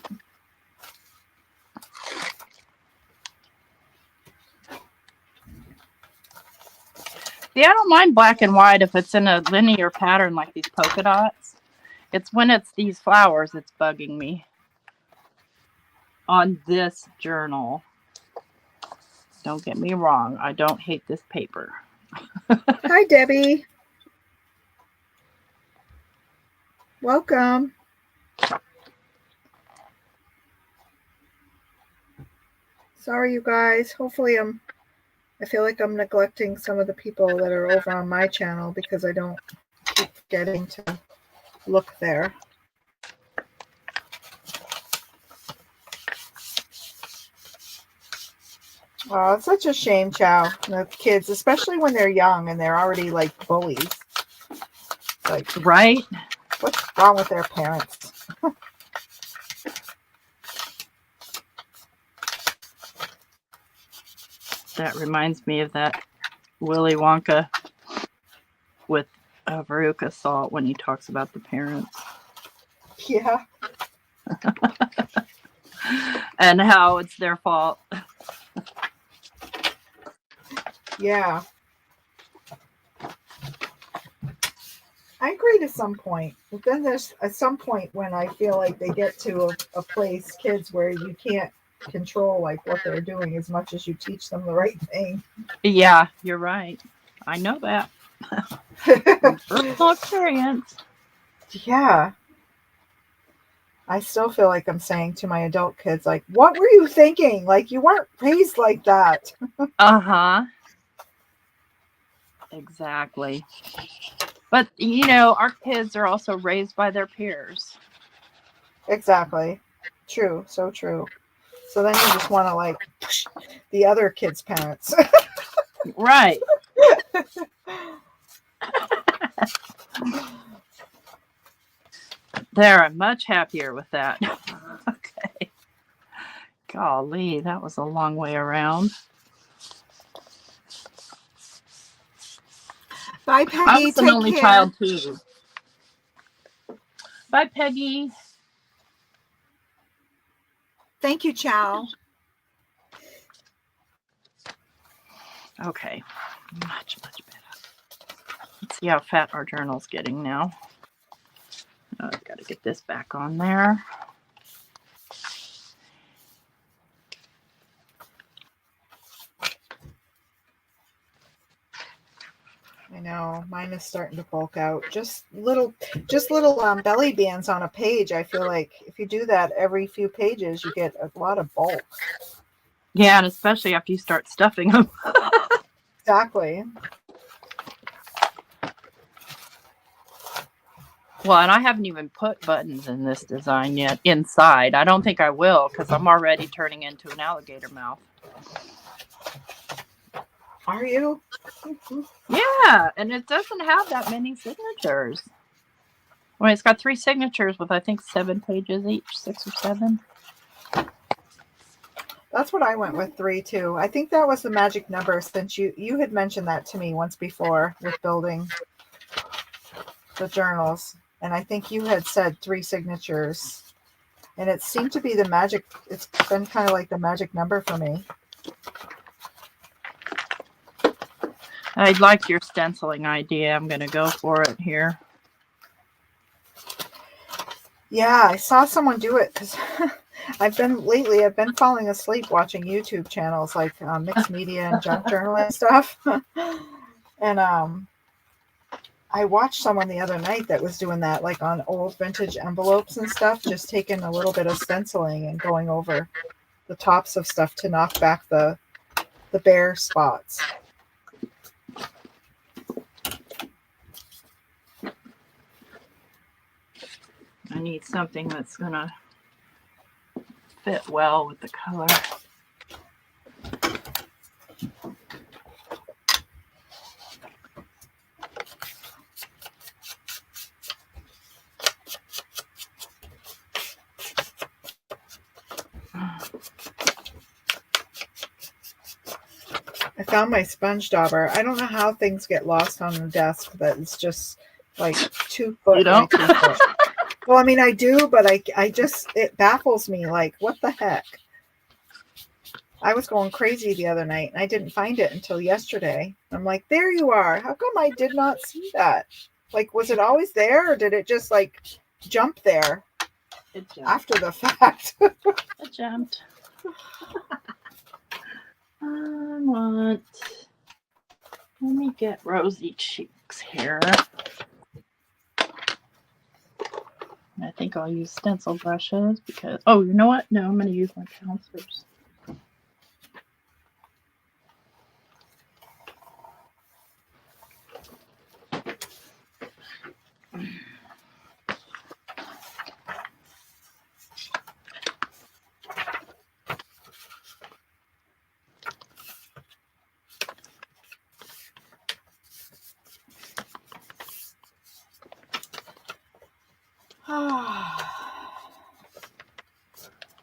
Yeah, I don't mind black and white if it's in a linear pattern like these polka dots. It's when it's these flowers that's bugging me on this journal. Don't get me wrong. I don't hate this paper.
Hi, Debbie. Welcome. Sorry, you guys. Hopefully I feel like I'm neglecting some of the people that are over on my channel because I don't keep getting to look there. Oh, it's such a shame, Chow. The kids, especially when they're young and they're already like bullies. Like,
right?
What's wrong with their parents?
That reminds me of that Willy Wonka with Veruca Salt when he talks about the parents.
Yeah.
And how it's their fault.
Yeah. I agree to some point. But then there's at some point when I feel like they get to a place, kids, where you can't control like what they're doing as much as you teach them the right thing.
Yeah, you're right. I know that. Personal experience.
Yeah. I still feel like I'm saying to my adult kids, like, what were you thinking? Like, you weren't raised like that.
Uh-huh. Exactly. But, you know, our kids are also raised by their peers.
Exactly. True. So true. So then you just want to, like, push the other kids' parents.
Right. They're much happier with that. Okay. Golly, that was a long way around.
Bye, Peggy.
I was an
Take
only
care.
child, too. Bye, Peggy.
Thank you, Chow.
Okay. Much better. Let's see how fat our journal's getting now. Oh, I've got to get this back on there.
I know, mine is starting to bulk out. Just little belly bands on a page. I feel like if you do that every few pages, you get a lot of bulk.
Yeah, and especially after you start stuffing them.
Exactly.
Well, and I haven't even put buttons in this design yet inside. I don't think I will because I'm already turning into an alligator mouth.
Are you?
Yeah, and it doesn't have that many signatures. Well, it's got 3 signatures with, I think, 7 pages each, 6 or 7.
That's what I went with, 3 too. I think that was the magic number since you had mentioned that to me once before with building the journals. And I think you had said 3 signatures. And it seemed to be the magic. It's been kind of like the magic number for me.
I like your stenciling idea. I'm going to go for it here.
Yeah, I saw someone do it because I've been falling asleep watching YouTube channels like Mixed Media and Junk Journal and stuff. And I watched someone the other night that was doing that, like on old vintage envelopes and stuff, just taking a little bit of stenciling and going over the tops of stuff to knock back the bare spots.
I need something that's gonna fit well with the color.
I found my sponge dauber. I don't know how things get lost on the desk that it's just like 2 foot
You don't?
by 2 foot. Well, I mean, I do, but I just, it baffles me. Like, what the heck? I was going crazy the other night and I didn't find it until yesterday. I'm like, there you are. How come I did not see that? Like, was it always there or did it just like jump there after the fact?
It jumped. Let me get rosy cheeks here. I think I'll use stencil brushes because, oh, you know what? No, I'm going to use my pouncers.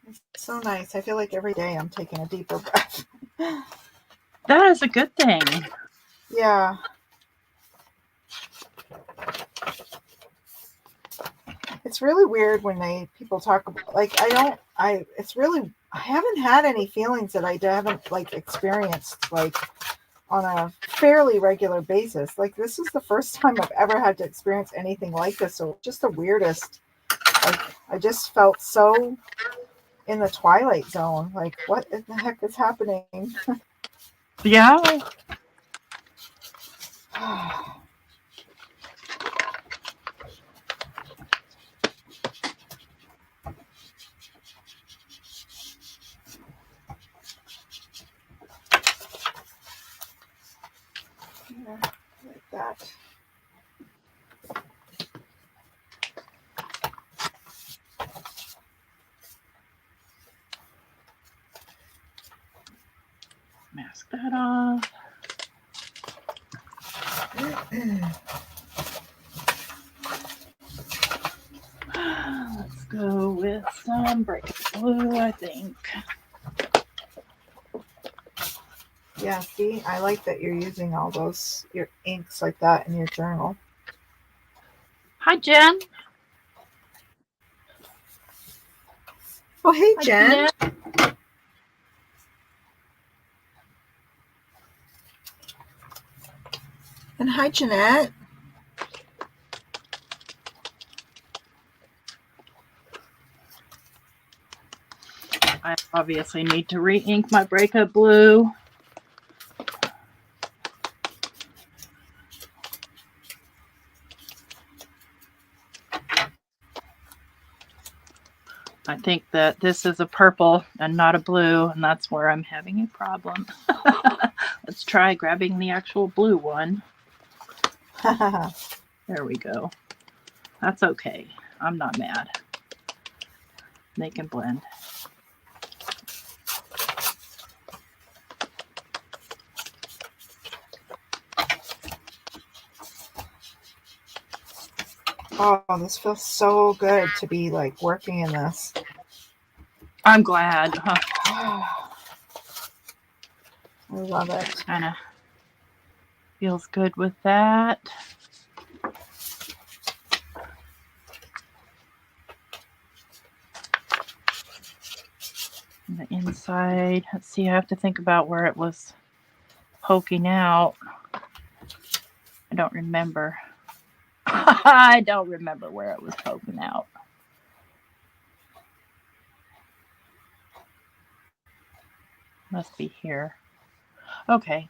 It's so nice. I feel like every day I'm taking a deeper breath.
That is a good thing.
Yeah. It's really weird when people talk about, like, I haven't had any feelings that I haven't like experienced like on a fairly regular basis. Like, this is the first time I've ever had to experience anything like this. So just the weirdest. Like, I just felt so in the twilight zone. Like, what the heck is happening?
Yeah.
Yeah, like that.
Mask that off. Let's go with some break blue, I think.
Yeah, see, I like that you're using all those your inks like that in your journal.
Hi, Jen.
Oh, hey,
Hi,
Jen. And hi, Jeanette.
I obviously need to re-ink my breakup blue. I think that this is a purple and not a blue, and that's where I'm having a problem. Let's try grabbing the actual blue one. There we go. That's okay. I'm not mad. They can blend.
Oh, this feels so good to be like working in this.
I'm glad.
I love it.
Kind of feels good with that. And the inside, let's see, I have to think about where it was poking out. I don't remember. I don't remember where it was poking out. Must be here. Okay.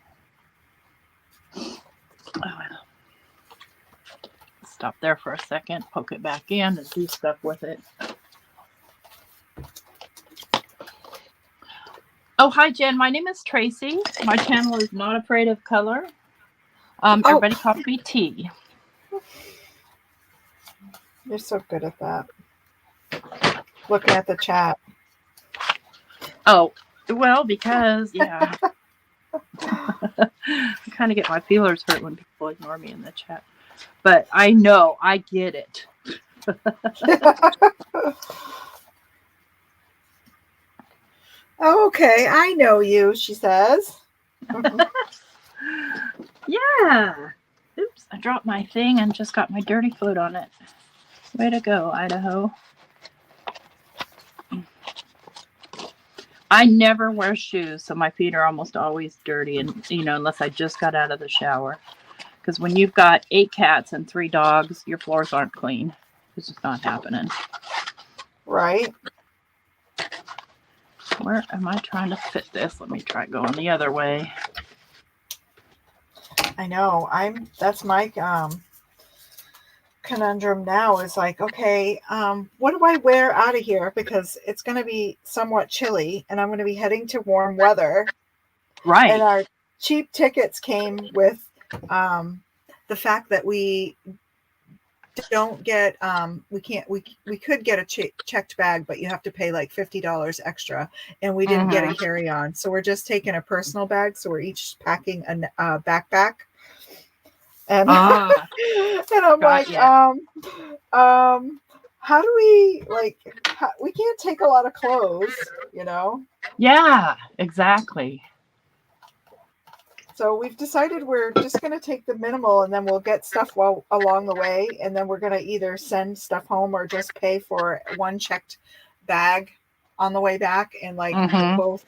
Oh, stop there for a second, poke it back in, and do stuff with it. Oh, hi, Jen. My name is Tracy. My channel is Not Afraid of Color. Everybody calls me T.
You're so good at that. Looking at the chat.
Oh, well, because, yeah. I kind of get my feelers hurt when people ignore me in the chat. But I know, I get it.
Okay, I know you, she says.
Yeah. Oops, I dropped my thing and just got my dirty foot on it. Way to go, Idaho. I never wear shoes, so my feet are almost always dirty, and unless I just got out of the shower. Because when you've got 8 cats and 3 dogs, your floors aren't clean. It's just not happening.
Right.
Where am I trying to fit this? Let me try going the other way.
I know. That's my conundrum now is like, okay, what do I wear out of here? Because it's going to be somewhat chilly and I'm going to be heading to warm weather.
Right.
And our cheap tickets came with the fact that we don't get we could get a checked bag, but you have to pay like $50 extra, and we didn't get a carry-on, so we're just taking a personal bag, so we're each packing a backpack. And and I'm like, how do we we can't take a lot of clothes,
Yeah, exactly.
So we've decided we're just going to take the minimal, and then we'll get stuff along the way. And then we're going to either send stuff home or just pay for one checked bag on the way back, and both,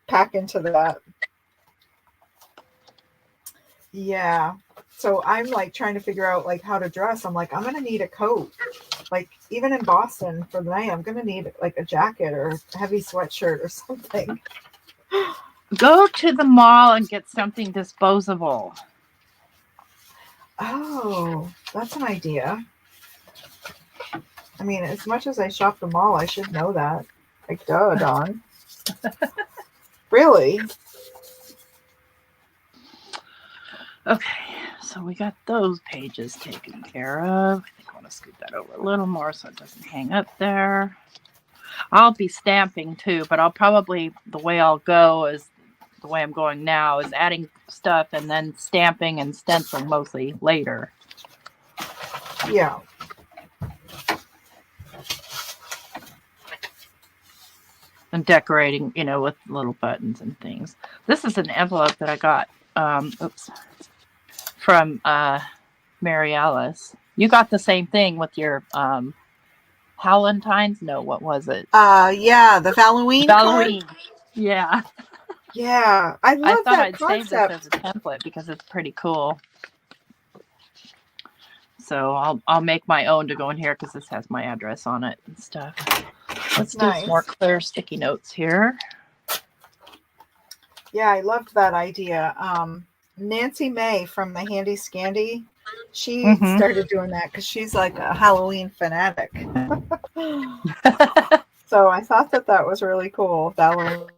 pack into that. Yeah. So I'm like trying to figure out like how to dress. I'm like, I'm going to need a coat. Like even in Boston for the night, I'm going to need like a jacket or a heavy sweatshirt or something.
Go to the mall and get something disposable.
Oh, that's an idea. I mean, as much as I shop the mall, I should know that. Like, duh, Dawn. Really?
Okay, so we got those pages taken care of. I think I want to scoot that over a little more so it doesn't hang up there. I'll be stamping too, but I'll probably, the way I'll go is the way I'm going now is adding stuff and then stamping and stenciling mostly later.
Yeah.
And decorating, with little buttons and things. This is an envelope that I got, from Mary Alice. You got the same thing with your Hallentine's? No, what was it?
Yeah, the Halloween card?
Yeah.
Yeah, I love that concept.
I'd save this as a template because it's pretty cool. So I'll make my own to go in here because this has my address on it and stuff. Let's do some more clear sticky notes here.
Yeah, I loved that idea. Nancy May from the Handy Scandy, she started doing that because she's like a Halloween fanatic. So I thought that was really cool. Halloween.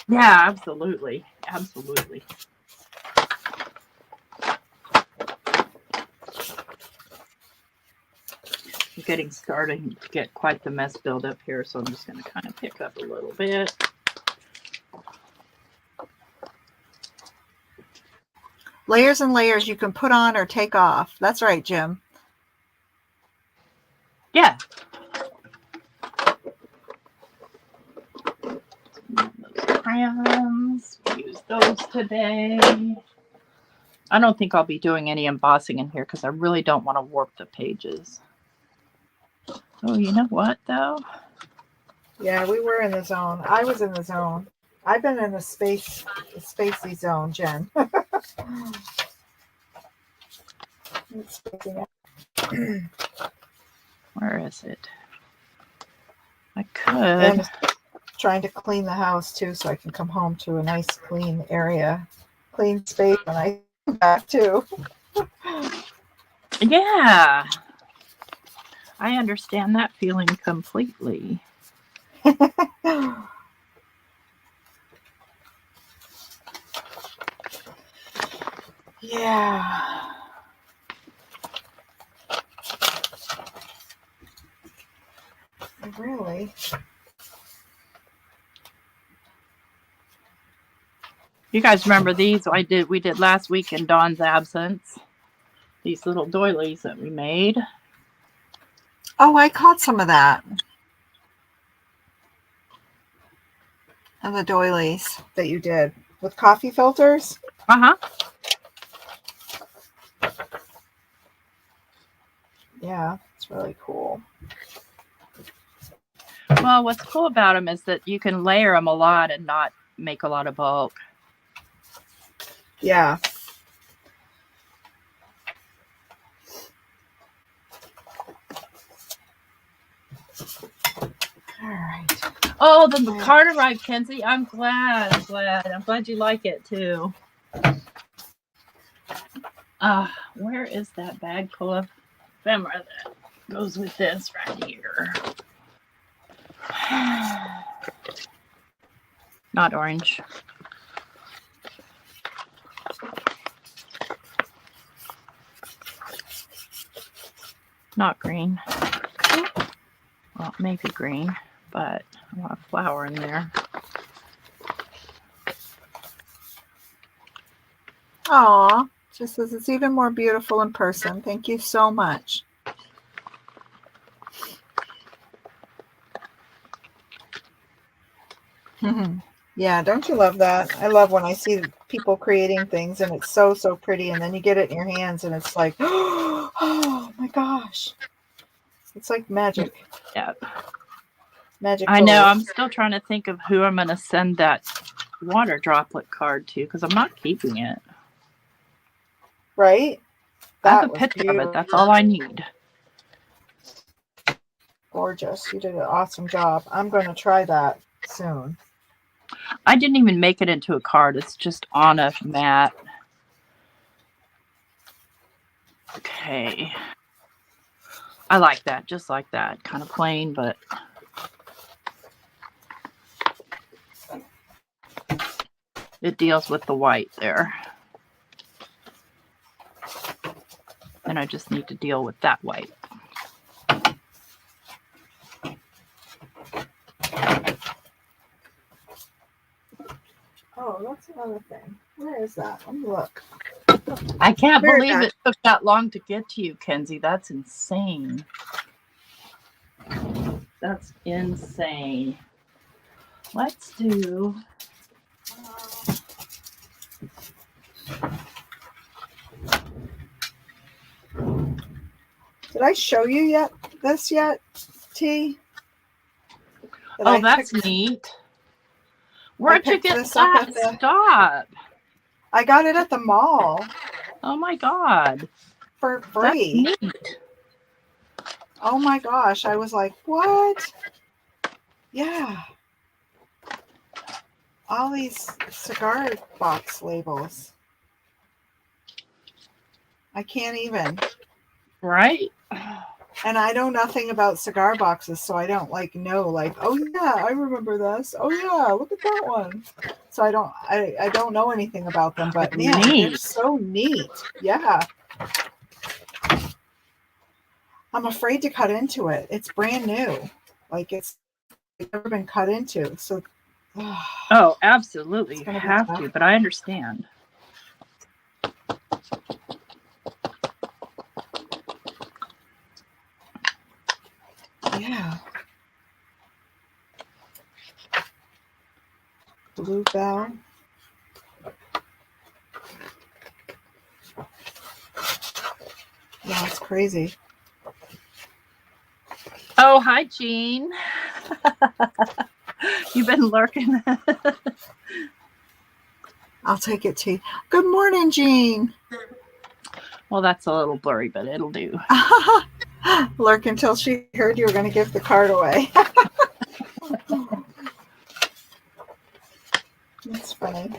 Yeah, absolutely. Absolutely. Getting starting to get quite the mess build up here, so I'm just going to kind of pick up a little bit.
Layers and layers you can put on or take off. That's right, Jim.
Yeah. Those crayons, use those today. I don't think I'll be doing any embossing in here because I really don't want to warp the pages. Oh, you know what, though?
Yeah, we were in the zone. I was in the zone. I've been in the spacey zone, Jen.
Where is it? I could.
I'm trying to clean the house, too, so I can come home to a nice, clean area. Clean space when I come back, too.
Yeah, I understand that feeling completely.
Yeah. Really?
You guys remember these? We did last week in Dawn's absence. These little doilies that we made.
Oh, I caught some of that. Of the doilies that you did with coffee filters.
Uh-huh.
Yeah, it's really cool.
Well, what's cool about them is that you can layer them a lot and not make a lot of bulk.
Yeah. All right.
Oh, the card arrived, Kenzie. I'm glad. I'm glad you like it too. Where is that bag full of ephemera that goes with this right here? Not orange. Not green. Well, maybe green, but I want a flower in there.
Aw, just says it's even more beautiful in person. Thank you so much. Yeah, don't you love that? I love when I see people creating things and it's so, so pretty, and then you get it in your hands and it's like, oh my gosh. It's like magic.
Yeah.
Magic.
I know. I'm still trying to think of who I'm going to send that water droplet card to because I'm not keeping it.
Right?
I have a picture of it. That's all I need.
Gorgeous. You did an awesome job. I'm going to try that soon.
I didn't even make it into a card. It's just on a mat. Okay. I like that. Just like that. Kind of plain, but it deals with the white there. And I just need to deal with that white.
Oh, that's another thing. Where is that? Let me look.
I can't believe it took that long to get to you, Kenzie. That's insane. That's insane. Let's do...
Did I show you this yet, T?
Oh, that's neat. Where'd you get that? Stop.
I got it at the mall.
Oh my God.
For free.
That's neat.
Oh my gosh. I was like, what? Yeah. All these cigar box labels. I can't even.
Right?
And I know nothing about cigar boxes, so I don't know oh yeah, I remember this. Oh yeah, look at that one. So I don't know anything about them, but man, they're so neat. Yeah. I'm afraid to cut into it. It's brand new. Like it's never been cut into. So
oh, absolutely. You have to, but I understand.
Yeah. Bluebell. Yeah, it's crazy.
Oh, hi, Jean. You've been lurking.
I'll take it, T. Good morning, Jean.
Well, that's a little blurry, but it'll do.
Lurk until she heard you were going to give the card away. That's funny.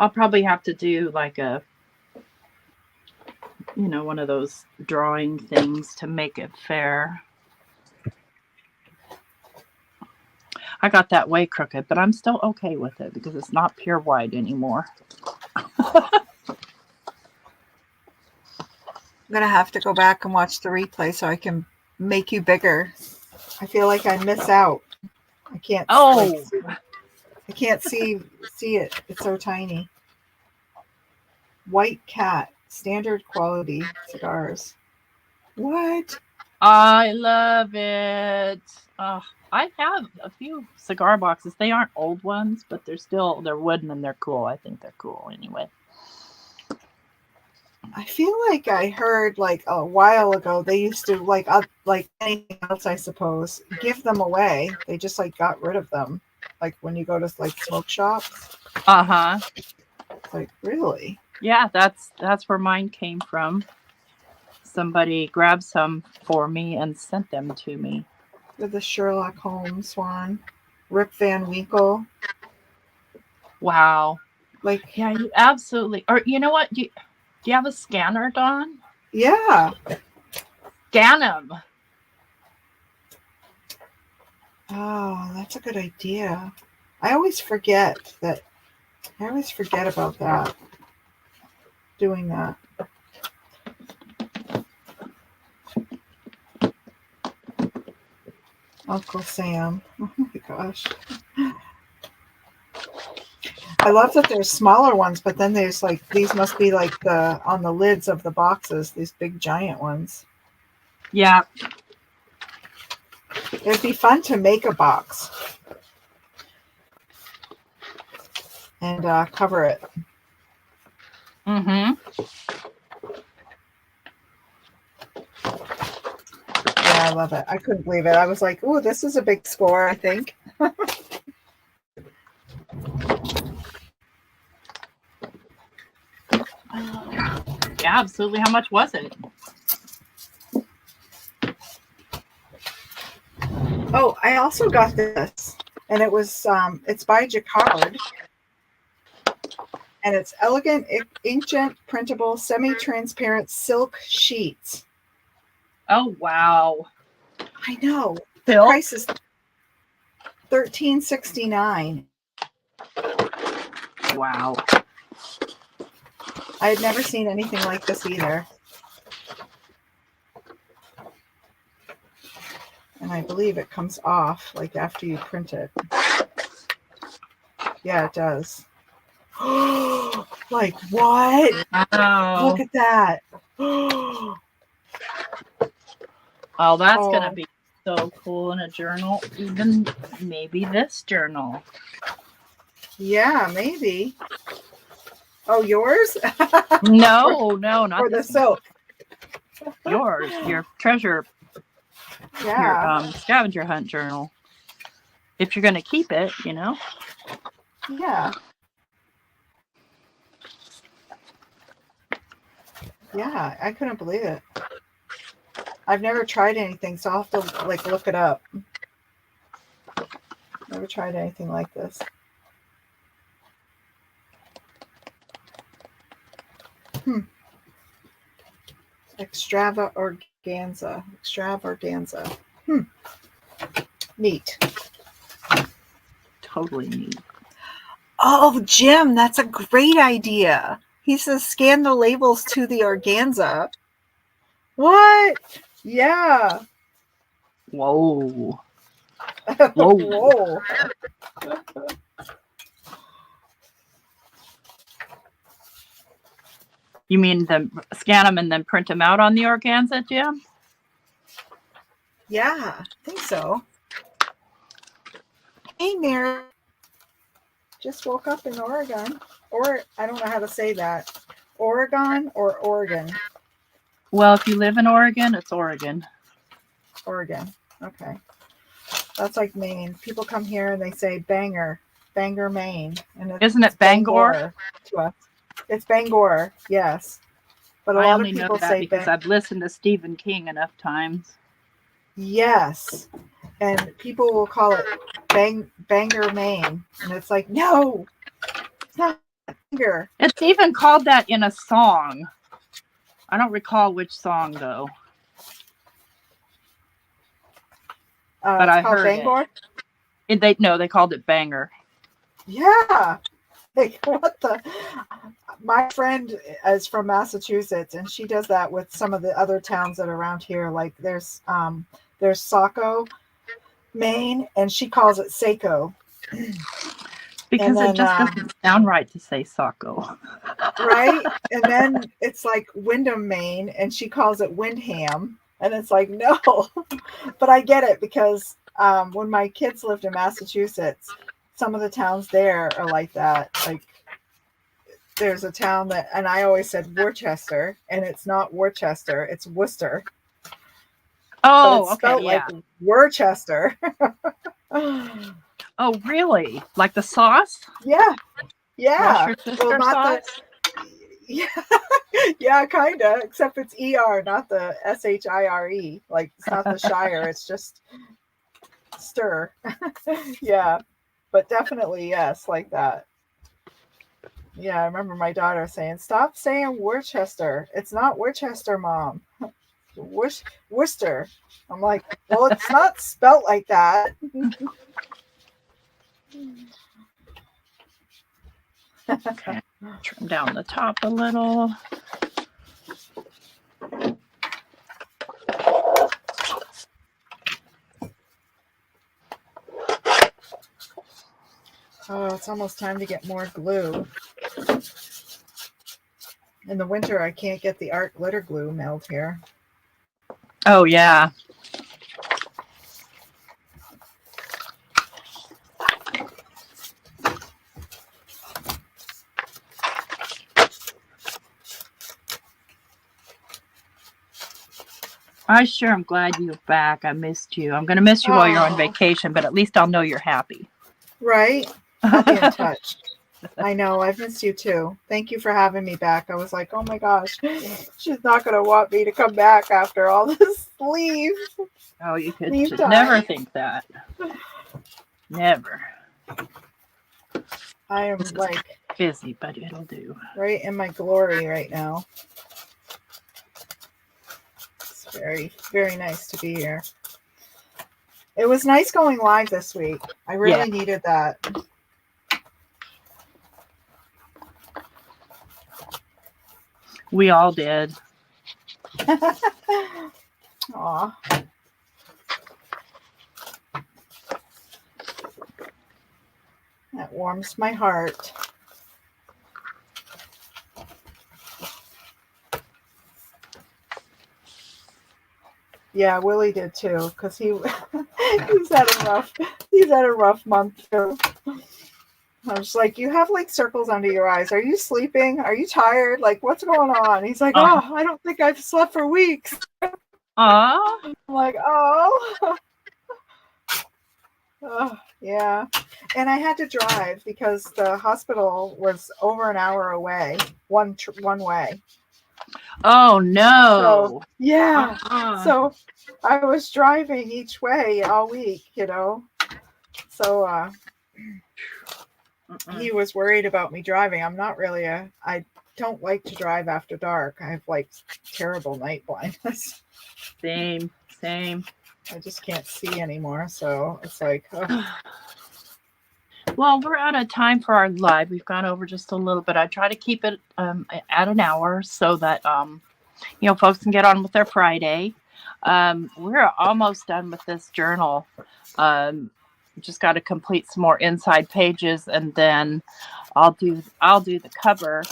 I'll probably have to do like a, one of those drawing things to make it fair. I got that way crooked, but I'm still okay with it because it's not pure white anymore.
I'm gonna have to go back and watch the replay so I can make you bigger. I feel like I miss out. I can't.
Oh,
I can't see it. It's so tiny. White Cat, standard quality cigars. What?
I love it. I have a few cigar boxes. They aren't old ones, but they're wooden and they're cool. I think they're cool anyway.
I feel like I heard like a while ago they used to like anything else, I suppose, give them away. They just like got rid of them. Like when you go to like smoke shops.
Uh-huh.
It's like, really?
Yeah, that's where mine came from. Somebody grabbed some for me and sent them to me.
With the Sherlock Holmes one. Rip Van Winkle.
Wow.
Like,
yeah, you absolutely. Or you know what? Do you have a scanner, Dawn?
yeah.
Scan them.
Oh, that's a good idea. I always forget about that. Doing that. Uncle Sam. Oh my gosh. I love that there's smaller ones, but then there's like, these must be like on the lids of the boxes, these big giant ones.
Yeah.
It'd be fun to make a box and cover it.
Mm-hmm.
Yeah, I love it. I couldn't believe it. I was like, "Ooh, this is a big score, I think."
Yeah, absolutely. How much was it?
Oh, I also got this, and it was it's by Jacquard, and it's elegant, inkjet, printable, semi-transparent silk sheets.
Oh, wow.
I know. The
Bill?
price is $13.69.
Wow.
I had never seen anything like this either. And I believe it comes off like after you print it. Yeah, it does. Like what?
Oh.
Look at that.
Oh, that's going to be so cool in a journal. Even maybe this journal.
Yeah, maybe. Oh, yours?
No, not
or the
this
silk.
Yours, your treasure,
Yeah.
your scavenger hunt journal. If you're going to keep it,
Yeah. Yeah, I couldn't believe it. I've never tried anything, so I'll have to like look it up. Never tried anything like this. Extravaganza. Neat.
Totally neat.
Oh, Jim, that's a great idea. He says scan the labels to the organza. What? Yeah.
Whoa.
Whoa.
You mean scan them and then print them out on the organza, Jim?
Yeah, I think so. Hey, Mary. Just woke up in Oregon. Or, I don't know how to say that. Oregon or Oregon?
Well, if you live in Oregon, it's Oregon.
Oregon. Okay. That's like Maine. People come here and they say Bangor, Maine. And
Isn't it Bangor?
To us. It's Bangor, yes. But a
I
lot
only
of people
know that
say
because I've listened to Stephen King enough times.
Yes. And people will call it Bangor, Maine. And it's like, no, it's not Banger.
It's even called that in a song. I don't recall which song though. But
It's
I
called
heard
Bangor.
They called it Banger.
Yeah. Like, what the? My friend is from Massachusetts, and she does that with some of the other towns that are around here. Like there's Saco, Maine, and she calls it Saco.
Because
then,
it just doesn't sound right to say Saco.
Right? And then it's like Windham, Maine, and she calls it Windham. And it's like, no. But I get it because when my kids lived in Massachusetts, some of the towns there are like that. Like there's a town that, and I always said Worcester, and it's not Worcester, it's Worcester. But it's spelled like Worcester.
Oh, really? Like the sauce?
Yeah. Yeah.
Worcestershire sauce?
Yeah, kind of. Except it's ER, not the SHIRE. Like it's not the Shire. It's just stir. Yeah, but definitely yes, like that. Yeah, I remember my daughter saying, "Stop saying Worcester. It's not Worcester, Mom. Worcester." I'm like, "Well, it's not spelt like that."
Okay, trim down the top a little.
Oh, it's almost time to get more glue. In the winter, I can't get the art glitter glue melt here.
Oh, yeah. I sure am glad you're back. I missed you. I'm going to miss you while you're on vacation, but at least I'll know you're happy.
Right? I'll be in touch. I know. I've missed you too. Thank you for having me back. I was like, oh my gosh, she's not going to want me to come back after all this leave.
Oh, you could never think that. Never.
I am like
busy, but it'll do.
Right in my glory right now. It's very, very nice to be here. It was nice going live this week. I really needed that.
We all did.
Aw. That warms my heart. Yeah, Willie did too, because he's had a rough month too. I was like, you have like circles under your eyes. Are you sleeping? Are you tired? Like, what's going on? He's like, oh, I don't think I've slept for weeks. I'm like, oh. Oh, yeah. And I had to drive because the hospital was over an hour away, one way.
Oh, no.
So, yeah. So I was driving each way all week, you know. So he was worried about me driving. I'm not really I don't like to drive after dark. I have like terrible night blindness.
Same.
I just can't see anymore. So it's like, oh.
Well, we're out of time for our live. We've gone over just a little bit. I try to keep it at an hour so that folks can get on with their Friday. We're almost done with this journal. Just got to complete some more inside pages, and then I'll do the cover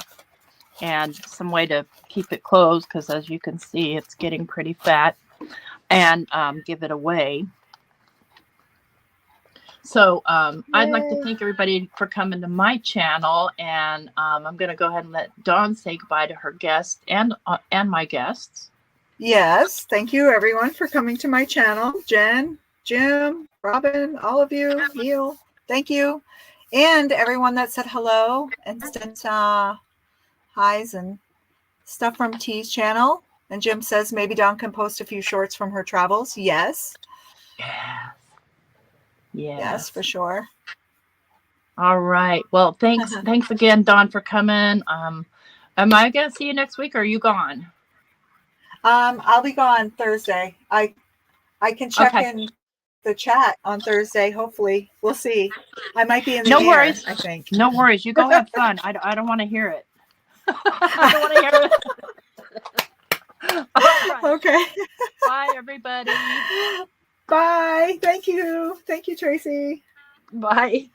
and some way to keep it closed, because as you can see, it's getting pretty fat, and give it away. So I'd like to thank everybody for coming to my channel, and I'm going to go ahead and let Dawne say goodbye to her guests and my guests.
Yes, thank you everyone for coming to my channel. Jen, Jim, Robin, all of you, Neil, thank you. And everyone that said hello and sent highs and stuff from T's channel. And Jim says maybe Dawn can post a few shorts from her travels. Yes.
Yeah.
Yes, for sure.
All right. Well, thanks again, Dawn, for coming. Am I gonna see you next week, or are you gone?
I'll be gone Thursday. I can check
Okay.
in the chat on Thursday. Hopefully, we'll see. I might be in the
No
air,
worries.
I think.
No worries. You go have fun. I don't want to hear it. I don't want to hear it. All right.
Okay.
Bye, everybody.
Bye. Thank you. Thank you, Tracy.
Bye.